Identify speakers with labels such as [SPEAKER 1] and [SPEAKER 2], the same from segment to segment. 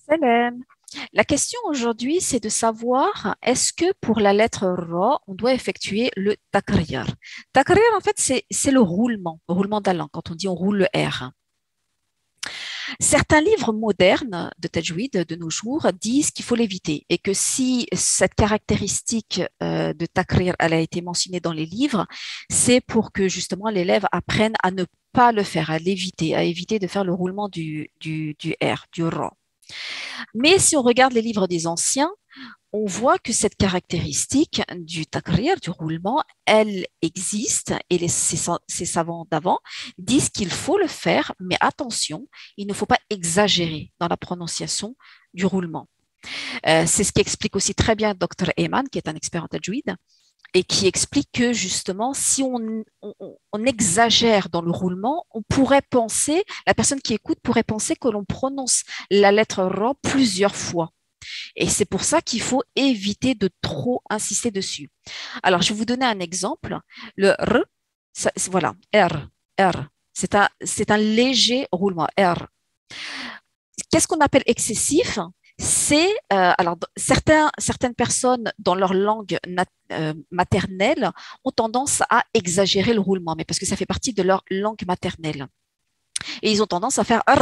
[SPEAKER 1] Salam. La question aujourd'hui, c'est de savoir est-ce que pour la lettre Ra, on doit effectuer le takrir. Takrir, en fait, c'est le roulement de la langue, quand on dit on roule le R. Certains livres modernes de Tajwid de nos jours disent qu'il faut l'éviter et que si cette caractéristique de takrir elle a été mentionnée dans les livres, c'est pour que justement l'élève apprenne à ne pas le faire, à l'éviter, à éviter de faire le roulement du R, du Ra. Mais si on regarde les livres des anciens, on voit que cette caractéristique du takrir, du roulement, elle existe et ces savants d'avant disent qu'il faut le faire, mais attention, il ne faut pas exagérer dans la prononciation du roulement. C'est ce qui explique aussi très bien Dr. Eyman, qui est un expert en tajwid, et qui explique que justement, si on exagère dans le roulement, on pourrait penser, la personne qui écoute pourrait penser que l'on prononce la lettre Ra plusieurs fois. Et c'est pour ça qu'il faut éviter de trop insister dessus. Alors, je vais vous donner un exemple. Le R, voilà, R, R. C'est un léger roulement, R. Qu'est-ce qu'on appelle excessif? C'est, alors, certaines personnes dans leur langue maternelle ont tendance à exagérer le roulement, mais parce que ça fait partie de leur langue maternelle. Et ils ont tendance à faire R,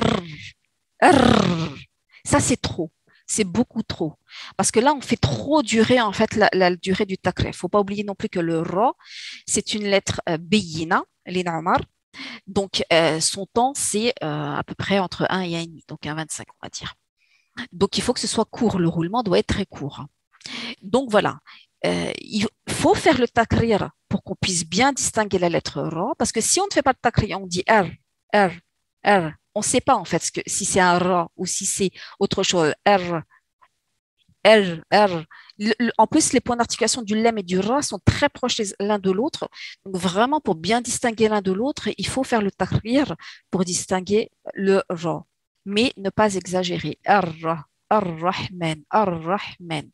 [SPEAKER 1] R. Ça, c'est trop. C'est beaucoup trop. Parce que là, on fait trop durer, en fait, la durée du takrir. Il ne faut pas oublier non plus que le ra, c'est une lettre bayina, l'inamar. Donc, son temps, c'est à peu près entre 1 et 1,5, donc 1,25, on va dire. Donc, il faut que ce soit court. Le roulement doit être très court. Donc, voilà. Il faut faire le takrir pour qu'on puisse bien distinguer la lettre ra. Parce que si on ne fait pas de takrir, on dit R, R, R. On ne sait pas, en fait, si c'est un ra ou si c'est autre chose. R, R, R. En plus, les points d'articulation du lem et du ra sont très proches l'un de l'autre. Donc, vraiment, pour bien distinguer l'un de l'autre, il faut faire le tahrir pour distinguer le ra. Mais ne pas exagérer. Ar-Ra, Ar-Rahman, Ar-Rahman.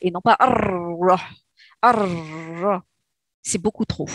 [SPEAKER 1] Et non pas Ar-Ra, Ar-Ra. C'est beaucoup trop.